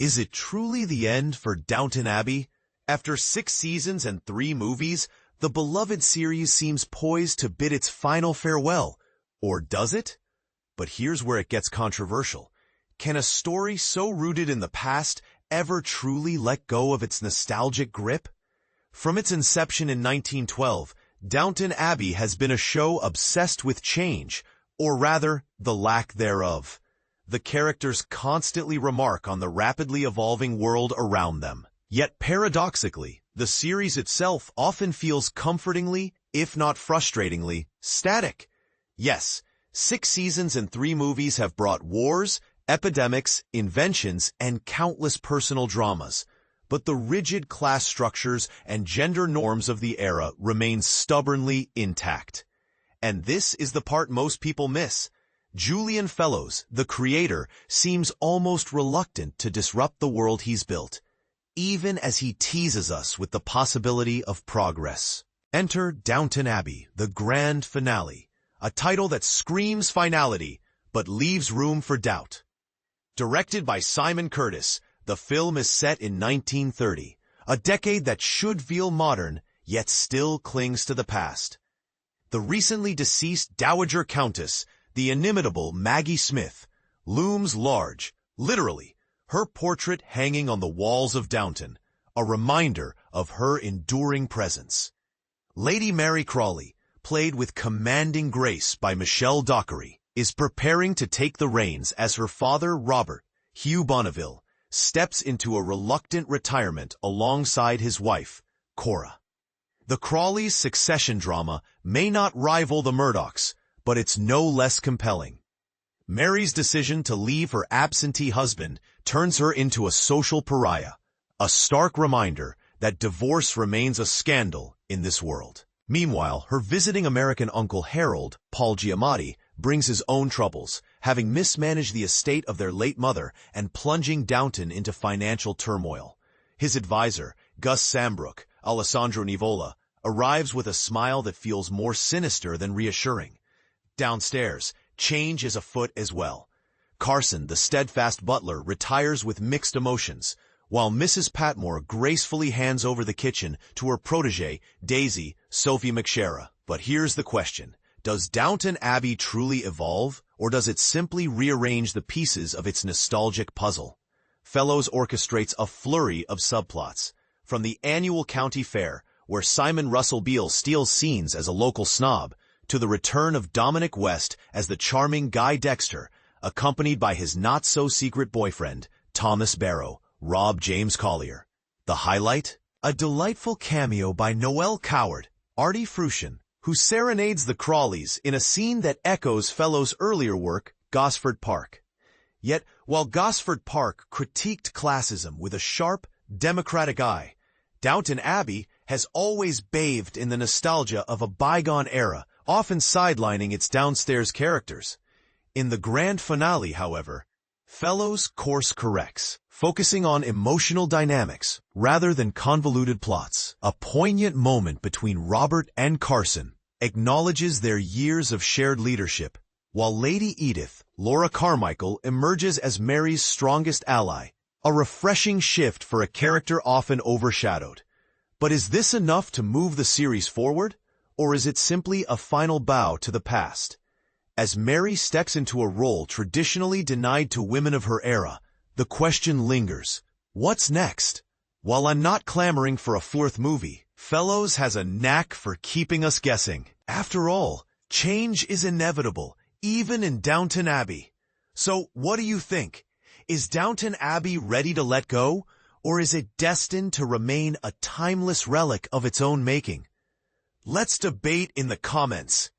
Is it truly the end for Downton Abbey? After 6 seasons and 3 movies, the beloved series seems poised to bid its final farewell. Or does it? But here's where it gets controversial. Can a story so rooted in the past ever truly let go of its nostalgic grip? From its inception in 1912, Downton Abbey has been a show obsessed with change, or rather, the lack thereof. The characters constantly remark on the rapidly evolving world around them. Yet paradoxically, the series itself often feels comfortingly, if not frustratingly, static. Yes, 6 seasons and 3 movies have brought wars, epidemics, inventions, and countless personal dramas. But the rigid class structures and gender norms of the era remain stubbornly intact. And this is the part most people miss. Julian Fellowes, the creator, seems almost reluctant to disrupt the world he's built, even as he teases us with the possibility of progress. Enter Downton Abbey, the grand finale, a title that screams finality, but leaves room for doubt. Directed by Simon Curtis, the film is set in 1930, a decade that should feel modern, yet still clings to the past. The recently deceased Dowager Countess, the inimitable Maggie Smith, looms large, literally, her portrait hanging on the walls of Downton, a reminder of her enduring presence. Lady Mary Crawley, played with commanding grace by Michelle Dockery, is preparing to take the reins as her father, Robert, Hugh Bonneville, steps into a reluctant retirement alongside his wife, Cora. The Crawleys' succession drama may not rival the Murdochs, but it's no less compelling. Mary's decision to leave her absentee husband turns her into a social pariah, a stark reminder that divorce remains a scandal in this world. Meanwhile, her visiting American uncle Harold, Paul Giamatti, brings his own troubles, having mismanaged the estate of their late mother and plunging Downton into financial turmoil. His advisor, Gus Sambrook, Alessandro Nivola, arrives with a smile that feels more sinister than reassuring. Downstairs, change is afoot as well. Carson, the steadfast butler, retires with mixed emotions, while Mrs. Patmore gracefully hands over the kitchen to her protégée, Daisy, Sophie McShera. But here's the question. Does Downton Abbey truly evolve, or does it simply rearrange the pieces of its nostalgic puzzle? Fellowes orchestrates a flurry of subplots, from the annual county fair, where Simon Russell Beale steals scenes as a local snob, to the return of Dominic West as the charming Guy Dexter, accompanied by his not-so-secret boyfriend, Thomas Barrow, Rob James Collier. The highlight? A delightful cameo by Noel Coward, Artie Fruition, who serenades the Crawleys in a scene that echoes Fellowes' earlier work, Gosford Park. Yet, while Gosford Park critiqued classism with a sharp, democratic eye, Downton Abbey has always bathed in the nostalgia of a bygone era, often sidelining its downstairs characters. In the grand finale, however, Fellowes course corrects, focusing on emotional dynamics rather than convoluted plots. A poignant moment between Robert and Carson acknowledges their years of shared leadership, while Lady Edith, Laura Carmichael, emerges as Mary's strongest ally, a refreshing shift for a character often overshadowed. But is this enough to move the series forward, or is it simply a final bow to the past? As Mary steps into a role traditionally denied to women of her era, the question lingers, what's next? While I'm not clamoring for a 4th movie, Fellowes has a knack for keeping us guessing. After all, change is inevitable, even in Downton Abbey. So, what do you think? Is Downton Abbey ready to let go, or is it destined to remain a timeless relic of its own making? Let's debate in the comments.